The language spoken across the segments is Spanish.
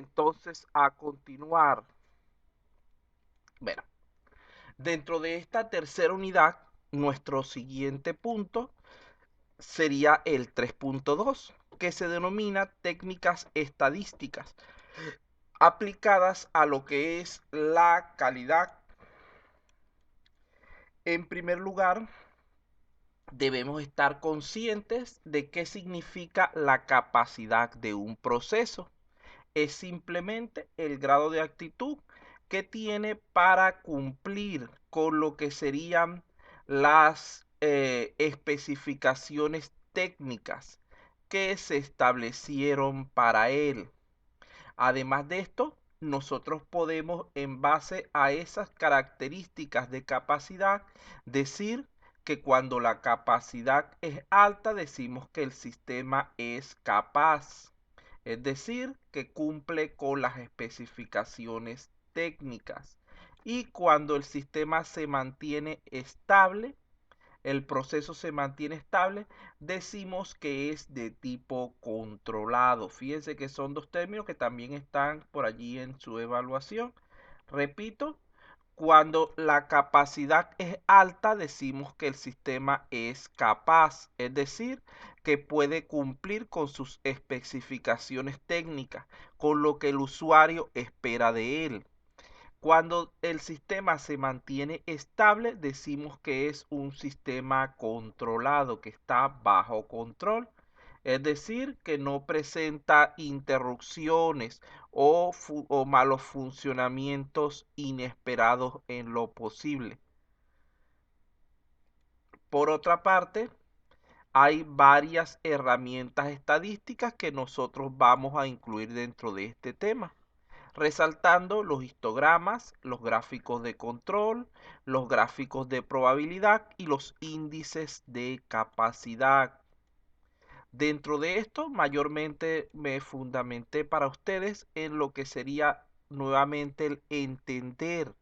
entonces a continuar. Bueno, dentro de esta tercera unidad, nuestro siguiente punto sería el 3.2, que se denomina técnicas estadísticas aplicadas a lo que es la calidad. En primer lugar, debemos estar conscientes de qué significa la capacidad de un proceso. Es simplemente el grado de actitud que tiene para cumplir con lo que serían las especificaciones técnicas que se establecieron para él. Además de esto, nosotros podemos, en base a esas características de capacidad, decir que cuando la capacidad es alta, decimos que el sistema es capaz. Es decir, que cumple con las especificaciones técnicas. Y cuando el sistema se mantiene estable, el proceso se mantiene estable, decimos que es de tipo controlado. Fíjense que son dos términos que también están por allí en su evaluación. Repito, cuando la capacidad es alta, decimos que el sistema es capaz, es decir, que puede cumplir con sus especificaciones técnicas, con lo que el usuario espera de él. Cuando el sistema se mantiene estable, decimos que es un sistema controlado, que está bajo control. Es decir, que no presenta interrupciones o malos funcionamientos inesperados en lo posible. Por otra parte, hay varias herramientas estadísticas que nosotros vamos a incluir dentro de este tema, resaltando los histogramas, los gráficos de control, los gráficos de probabilidad y los índices de capacidad. Dentro de esto, mayormente me fundamenté para ustedes en lo que sería nuevamente el entender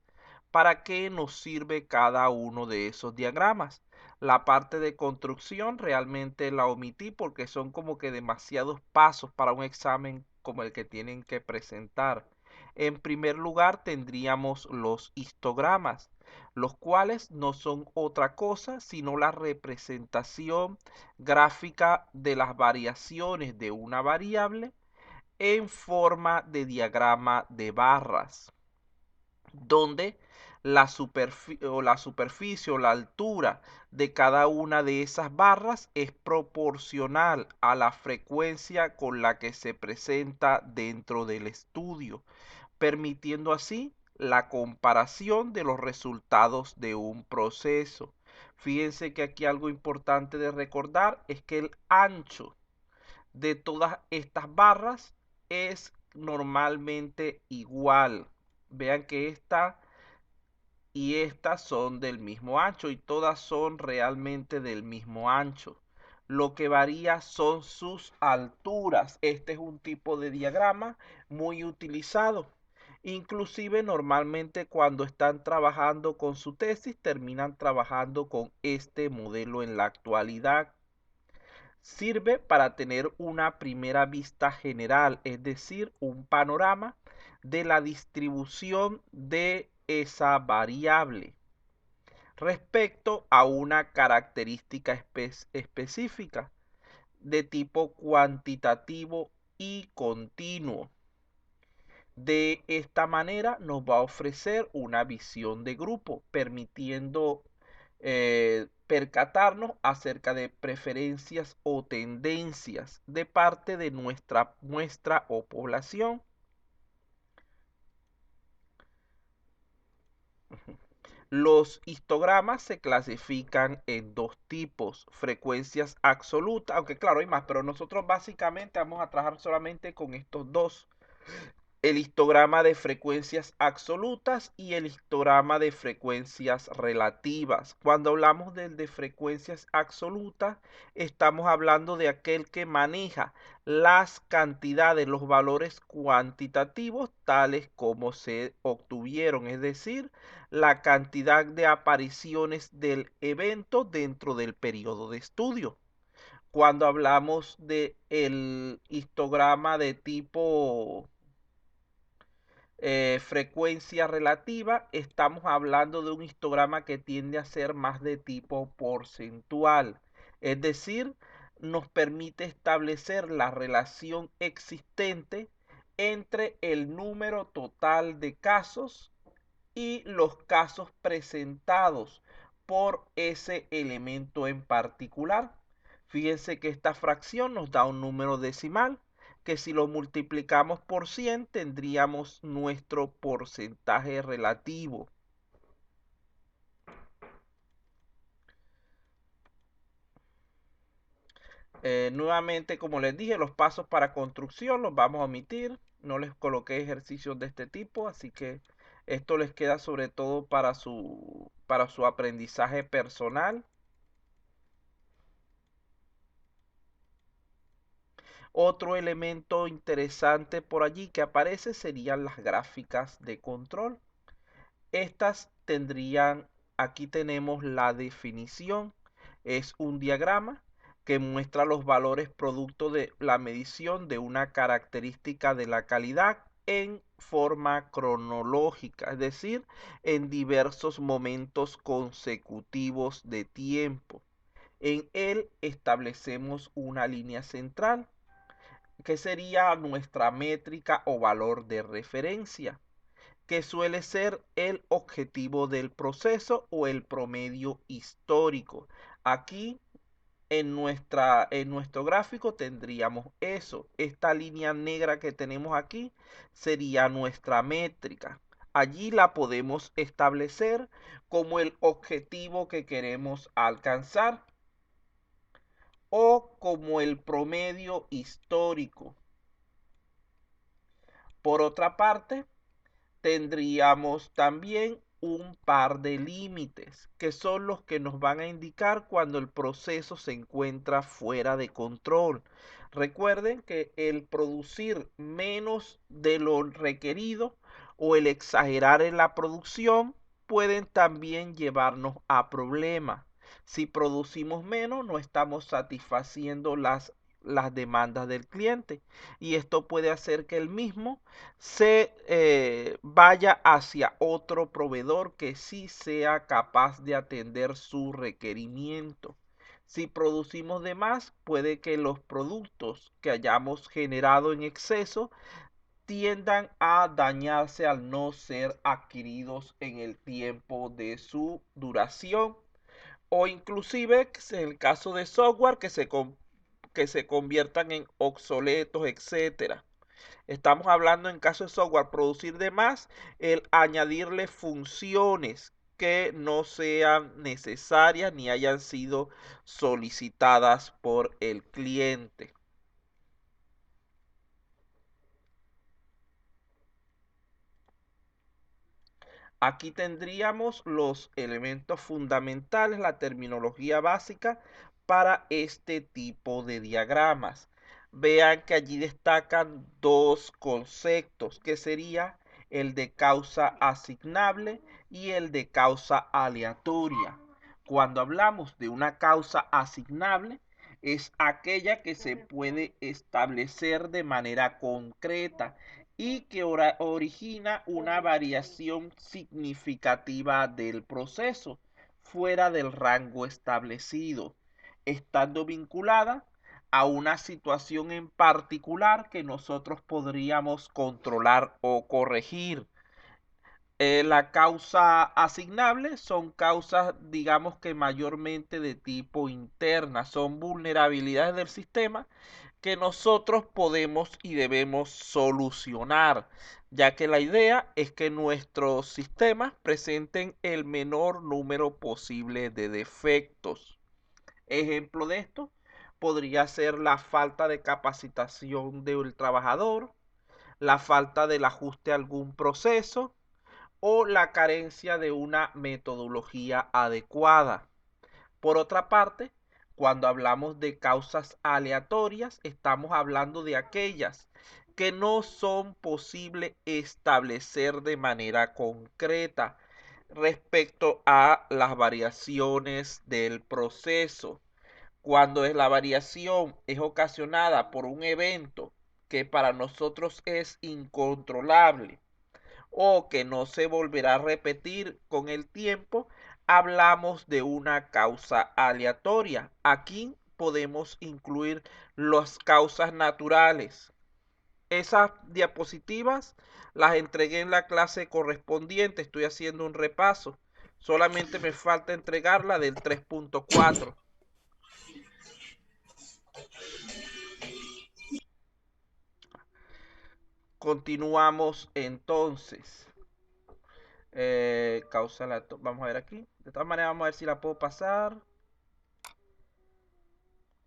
para qué nos sirve cada uno de esos diagramas. La parte de construcción realmente la omití porque son como que demasiados pasos para un examen como el que tienen que presentar. En primer lugar tendríamos los histogramas, los cuales no son otra cosa sino la representación gráfica de las variaciones de una variable en forma de diagrama de barras, donde la superficie o la altura de cada una de esas barras es proporcional a la frecuencia con la que se presenta dentro del estudio, permitiendo así la comparación de los resultados de un proceso. Fíjense que aquí algo importante de recordar es que el ancho de todas estas barras es normalmente igual. Vean que esta y estas son del mismo ancho y todas son realmente del mismo ancho. Lo que varía son sus alturas. Este es un tipo de diagrama muy utilizado. Inclusive normalmente cuando están trabajando con su tesis terminan trabajando con este modelo en la actualidad. Sirve para tener una primera vista general, es decir, un panorama de la distribución de esa variable respecto a una característica específica de tipo cuantitativo y continuo. De esta manera nos va a ofrecer una visión de grupo, permitiendo percatarnos acerca de preferencias o tendencias de parte de nuestra muestra o población. Los histogramas se clasifican en dos tipos, frecuencias absolutas, aunque claro hay más, pero nosotros básicamente vamos a trabajar solamente con estos dos. El histograma de frecuencias absolutas y el histograma de frecuencias relativas. Cuando hablamos del de frecuencias absolutas, estamos hablando de aquel que maneja las cantidades, los valores cuantitativos tales como se obtuvieron, es decir, la cantidad de apariciones del evento dentro del periodo de estudio. Cuando hablamos de el histograma de tipo frecuencia relativa, estamos hablando de un histograma que tiende a ser más de tipo porcentual. Es decir, nos permite establecer la relación existente entre el número total de casos y los casos presentados por ese elemento en particular. Fíjense que esta fracción nos da un número decimal que si lo multiplicamos por 100 tendríamos nuestro porcentaje relativo. Nuevamente, como les dije, los pasos para construcción los vamos a omitir. No les coloqué ejercicios de este tipo, así que esto les queda sobre todo para su aprendizaje personal. Otro elemento interesante por allí que aparece serían las gráficas de control. Estas tendrían, aquí tenemos la definición, es un diagrama que muestra los valores producto de la medición de una característica de la calidad en forma cronológica, es decir, en diversos momentos consecutivos de tiempo. En él establecemos una línea central que sería nuestra métrica o valor de referencia, que suele ser el objetivo del proceso o el promedio histórico. Aquí en nuestro gráfico tendríamos eso. Esta línea negra que tenemos aquí sería nuestra métrica. Allí la podemos establecer como el objetivo que queremos alcanzar o como el promedio histórico. Por otra parte, tendríamos también un par de límites, que son los que nos van a indicar cuando el proceso se encuentra fuera de control. Recuerden que el producir menos de lo requerido o el exagerar en la producción pueden también llevarnos a problemas. Si producimos menos, no estamos satisfaciendo las demandas del cliente y esto puede hacer que el mismo se vaya hacia otro proveedor que sí sea capaz de atender su requerimiento. Si producimos de más, puede que los productos que hayamos generado en exceso tiendan a dañarse al no ser adquiridos en el tiempo de su duración o inclusive en el caso de software que se conviertan en obsoletos, etcétera. Estamos hablando en caso de software producir de más, el añadirle funciones que no sean necesarias ni hayan sido solicitadas por el cliente. Aquí tendríamos los elementos fundamentales, la terminología básica para este tipo de diagramas. Vean que allí destacan dos conceptos, que sería el de causa asignable y el de causa aleatoria. Cuando hablamos de una causa asignable, es aquella que se puede establecer de manera concreta y que origina una variación significativa del proceso fuera del rango establecido, estando vinculada a una situación en particular que nosotros podríamos controlar o corregir. La causa asignable son causas, digamos que mayormente de tipo interna, son vulnerabilidades del sistema que nosotros podemos y debemos solucionar, ya que la idea es que nuestros sistemas presenten el menor número posible de defectos. Ejemplo de esto podría ser la falta de capacitación del trabajador, la falta del ajuste a algún proceso o la carencia de una metodología adecuada. Por otra parte, cuando hablamos de causas aleatorias, estamos hablando de aquellas que no son posible establecer de manera concreta respecto a las variaciones del proceso. Cuando la variación es ocasionada por un evento que para nosotros es incontrolable o que no se volverá a repetir con el tiempo, hablamos de una causa aleatoria. Aquí podemos incluir las causas naturales. Esas diapositivas las entregué en la clase correspondiente, estoy haciendo un repaso. Solamente me falta entregarla del 3.4. Continuamos entonces. Causa vamos a ver aquí. De todas maneras, vamos a ver si la puedo pasar.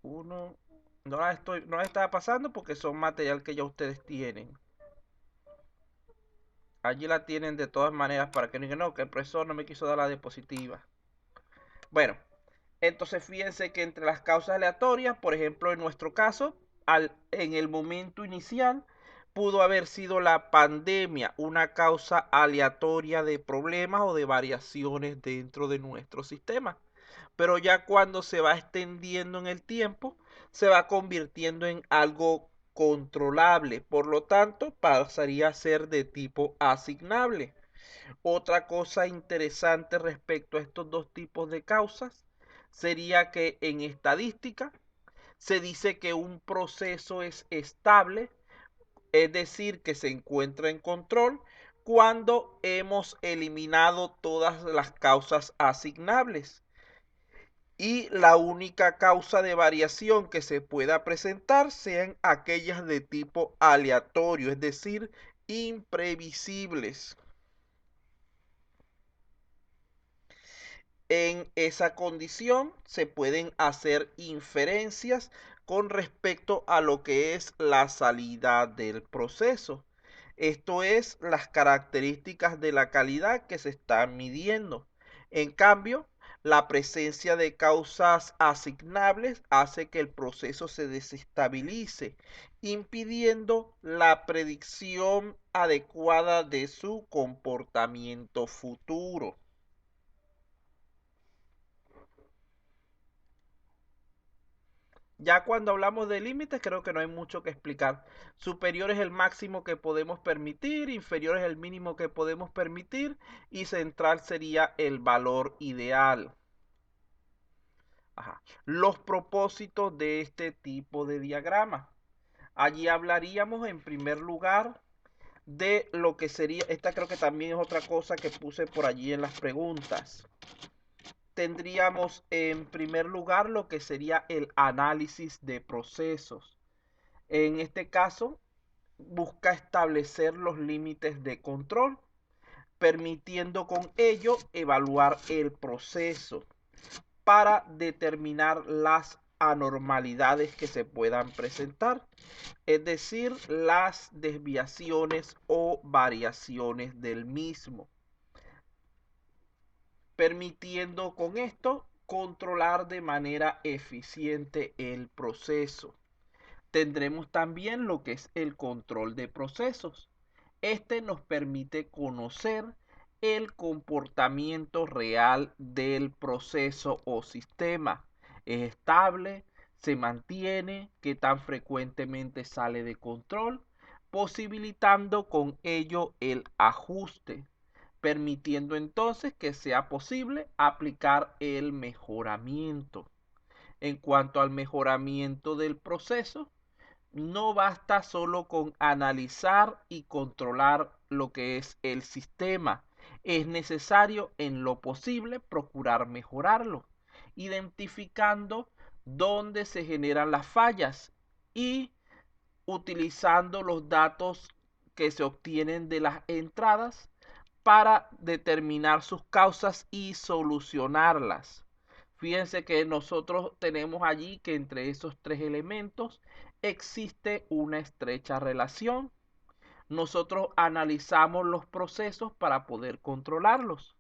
Uno. No la estaba pasando porque son material que ya ustedes tienen. Allí la tienen de todas maneras para que no digan, no, que el profesor no me quiso dar la diapositiva. Bueno, entonces fíjense que entre las causas aleatorias, por ejemplo, en nuestro caso, en el momento inicial, pudo haber sido la pandemia una causa aleatoria de problemas o de variaciones dentro de nuestro sistema. Pero ya cuando se va extendiendo en el tiempo, se va convirtiendo en algo controlable. Por lo tanto, pasaría a ser de tipo asignable. Otra cosa interesante respecto a estos dos tipos de causas sería que en estadística se dice que un proceso es estable, es decir, que se encuentra en control cuando hemos eliminado todas las causas asignables. Y la única causa de variación que se pueda presentar sean aquellas de tipo aleatorio, es decir, imprevisibles. En esa condición se pueden hacer inferencias con respecto a lo que es la salida del proceso. Esto es las características de la calidad que se están midiendo. En cambio, la presencia de causas asignables hace que el proceso se desestabilice, impidiendo la predicción adecuada de su comportamiento futuro. Ya cuando hablamos de límites, creo que no hay mucho que explicar. Superior es el máximo que podemos permitir, inferior es el mínimo que podemos permitir y central sería el valor ideal. Ajá. Los propósitos de este tipo de diagrama. Allí hablaríamos en primer lugar de lo que sería, esta creo que también es otra cosa que puse por allí en las preguntas. Tendríamos en primer lugar lo que sería el análisis de procesos. En este caso, busca establecer los límites de control, permitiendo con ello evaluar el proceso para determinar las anormalidades que se puedan presentar, es decir, las desviaciones o variaciones del mismo, permitiendo con esto controlar de manera eficiente el proceso. Tendremos también lo que es el control de procesos. Este nos permite conocer el comportamiento real del proceso o sistema. ¿Es estable? ¿Se mantiene? ¿Qué tan frecuentemente sale de control? Posibilitando con ello el ajuste, permitiendo entonces que sea posible aplicar el mejoramiento. En cuanto al mejoramiento del proceso, no basta solo con analizar y controlar lo que es el sistema. Es necesario en lo posible procurar mejorarlo, identificando dónde se generan las fallas y utilizando los datos que se obtienen de las entradas para determinar sus causas y solucionarlas. Fíjense que nosotros tenemos allí que entre esos tres elementos existe una estrecha relación. Nosotros analizamos los procesos para poder controlarlos.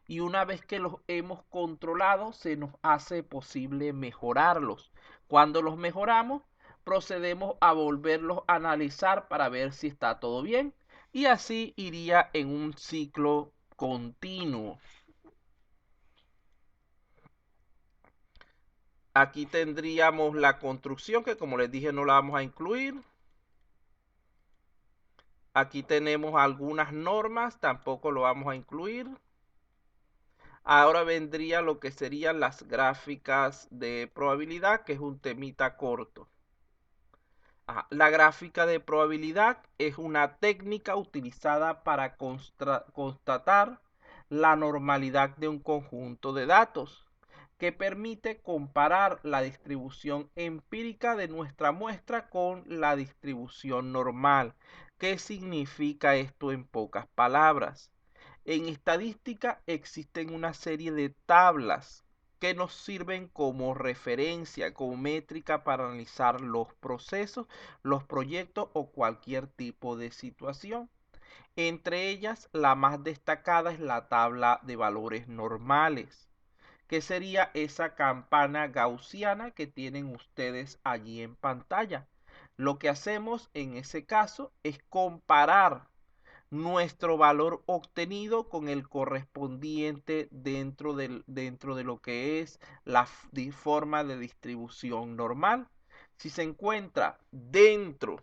Y una vez que los hemos controlado, se nos hace posible mejorarlos. Cuando los mejoramos, procedemos a volverlos a analizar para ver si está todo bien. Y así iría en un ciclo continuo. Aquí tendríamos la construcción que, como les dije, no la vamos a incluir. Aquí tenemos algunas normas, tampoco lo vamos a incluir. Ahora vendría lo que serían las gráficas de probabilidad, que es un temita corto. La gráfica de probabilidad es una técnica utilizada para constatar la normalidad de un conjunto de datos que permite comparar la distribución empírica de nuestra muestra con la distribución normal. ¿Qué significa esto en pocas palabras? En estadística existen una serie de tablas que nos sirven como referencia, como métrica para analizar los procesos, los proyectos o cualquier tipo de situación. Entre ellas, la más destacada es la tabla de valores normales, que sería esa campana gaussiana que tienen ustedes allí en pantalla. Lo que hacemos en ese caso es comparar nuestro valor obtenido con el correspondiente dentro de lo que es la forma de distribución normal. Si se encuentra dentro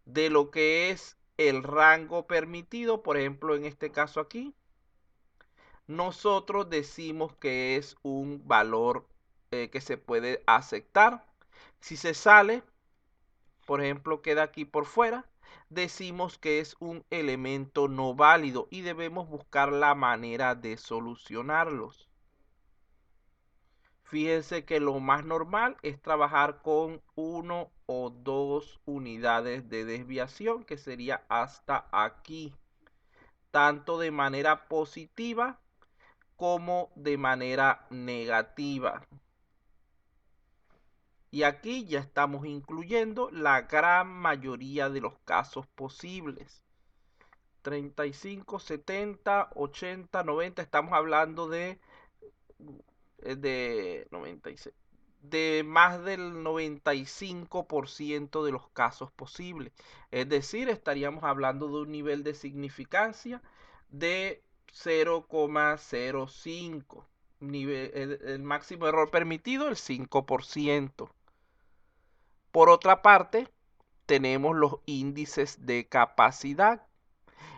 de lo que es el rango permitido, por ejemplo en este caso aquí, nosotros decimos que es un valor que se puede aceptar. Si se sale, por ejemplo, queda aquí por fuera, decimos que es un elemento no válido y debemos buscar la manera de solucionarlos. Fíjense que lo más normal es trabajar con 1 o 2 unidades de desviación, que sería hasta aquí, tanto de manera positiva como de manera negativa. Y aquí ya estamos incluyendo la gran mayoría de los casos posibles. 35, 70, 80, 90, estamos hablando de 96, de más del 95% de los casos posibles. Es decir, estaríamos hablando de un nivel de significancia de 0,05. El máximo error permitido, el 5%. Por otra parte, tenemos los índices de capacidad.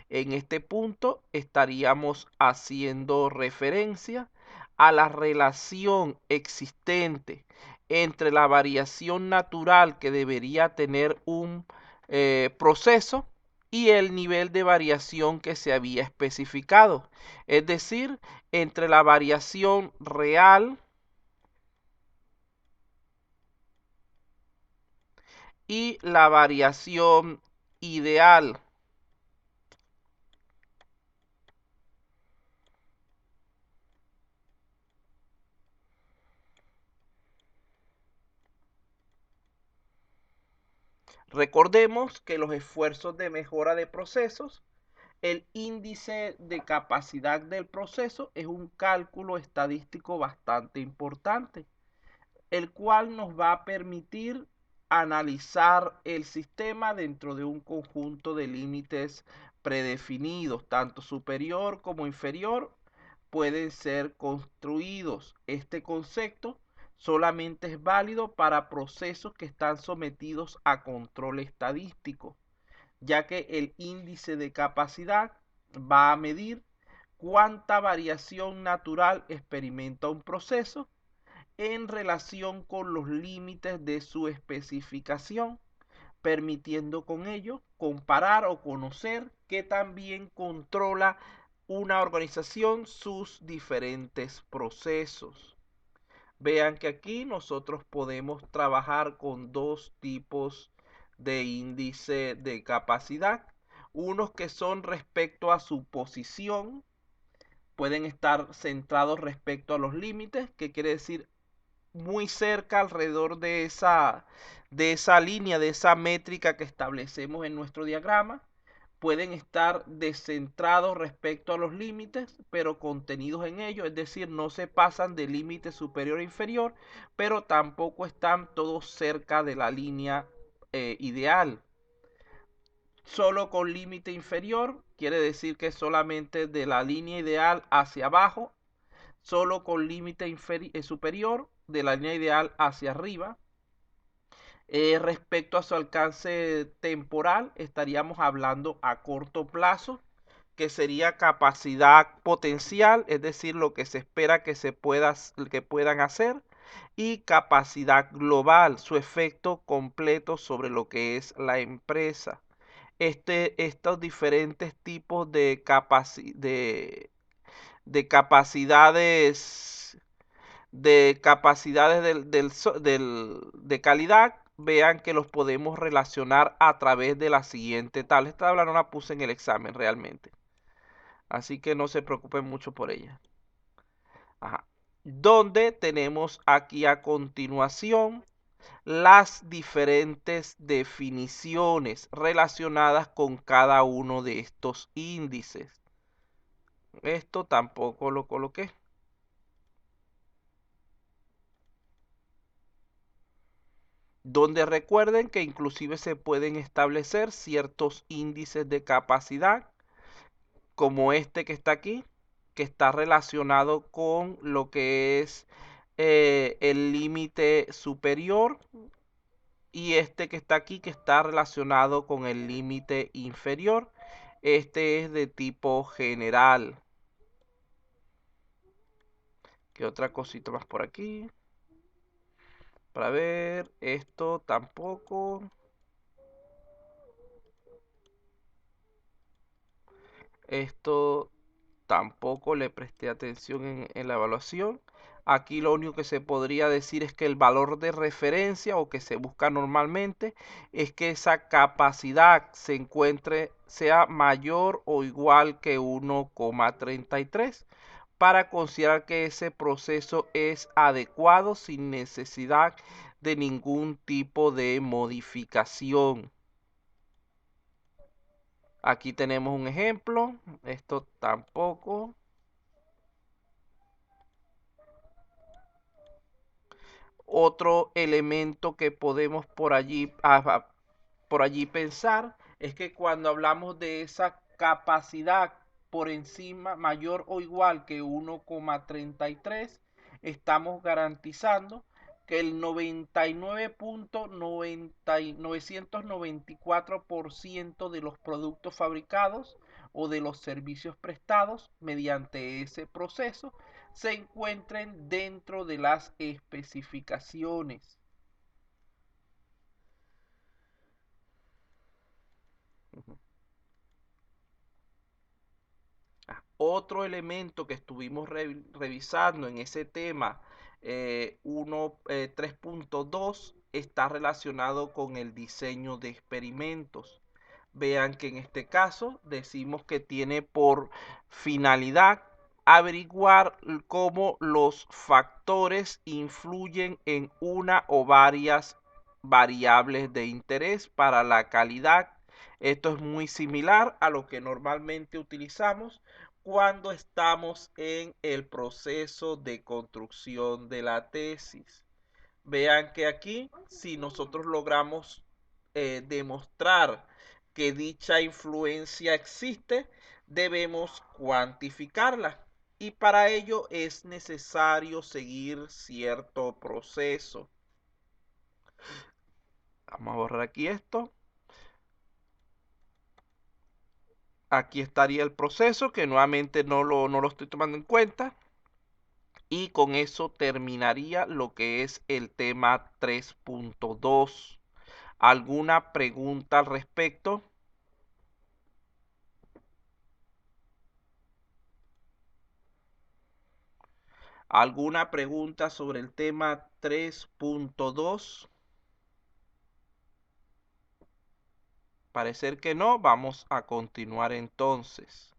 En este punto estaríamos haciendo referencia a la relación existente entre la variación natural que debería tener un proceso y el nivel de variación que se había especificado. Es decir, entre la variación real y la variación ideal. Recordemos que los esfuerzos de mejora de procesos, el índice de capacidad del proceso es un cálculo estadístico bastante importante, el cual nos va a permitir analizar el sistema dentro de un conjunto de límites predefinidos, tanto superior como inferior, pueden ser construidos. Este concepto solamente es válido para procesos que están sometidos a control estadístico, ya que el índice de capacidad va a medir cuánta variación natural experimenta un proceso en relación con los límites de su especificación, permitiendo con ello comparar o conocer qué también controla una organización sus diferentes procesos. Vean que aquí nosotros podemos trabajar con dos tipos de índice de capacidad. Unos que son respecto a su posición, pueden estar centrados respecto a los límites, que quiere decir muy cerca alrededor de esa línea, de esa métrica que establecemos en nuestro diagrama. Pueden estar descentrados respecto a los límites, pero contenidos en ellos, es decir, no se pasan de límite superior e inferior, pero tampoco están todos cerca de la línea ideal. Solo con límite inferior quiere decir que solamente de la línea ideal hacia abajo, solo con límite superior de la línea ideal hacia arriba, Respecto a su alcance temporal, estaríamos hablando a corto plazo, que sería capacidad potencial, es decir, lo que se espera que puedan hacer, y capacidad global, su efecto completo sobre lo que es la empresa. Estos diferentes tipos de capacidades de calidad, vean que los podemos relacionar a través de la siguiente tabla. Esta tabla no la puse en el examen realmente, así que no se preocupen mucho por ella. Ajá. Donde tenemos aquí a continuación las diferentes definiciones relacionadas con cada uno de estos índices. Esto tampoco lo coloqué. Donde recuerden que inclusive se pueden establecer ciertos índices de capacidad, como este que está aquí, que está relacionado con lo que es el límite superior, y este que está aquí, que está relacionado con el límite inferior. Este es de tipo general. ¿Qué otra cosita más por aquí? Para ver, esto tampoco. Esto tampoco le presté atención en la evaluación. Aquí lo único que se podría decir es que el valor de referencia, o que se busca normalmente, es que esa capacidad sea mayor o igual que 1,33 para considerar que ese proceso es adecuado sin necesidad de ningún tipo de modificación. Aquí tenemos un ejemplo. Esto tampoco. Otro elemento que podemos por allí pensar es que cuando hablamos de esa capacidad por encima, mayor o igual que 1,33, estamos garantizando que el 99,994% de los productos fabricados o de los servicios prestados mediante ese proceso se encuentren dentro de las especificaciones. Otro elemento que estuvimos revisando en ese tema 3.2 está relacionado con el diseño de experimentos. Vean que en este caso decimos que tiene por finalidad averiguar cómo los factores influyen en una o varias variables de interés para la calidad. Esto es muy similar a lo que normalmente utilizamos cuando estamos en el proceso de construcción de la tesis. Vean que aquí, si nosotros logramos demostrar que dicha influencia existe, debemos cuantificarla. Y para ello es necesario seguir cierto proceso. Vamos a borrar aquí esto. Aquí estaría el proceso, que nuevamente no lo estoy tomando en cuenta. Y con eso terminaría lo que es el tema 3.2. ¿Alguna pregunta al respecto? ¿Alguna pregunta sobre el tema 3.2? Parecer que no, vamos a continuar entonces.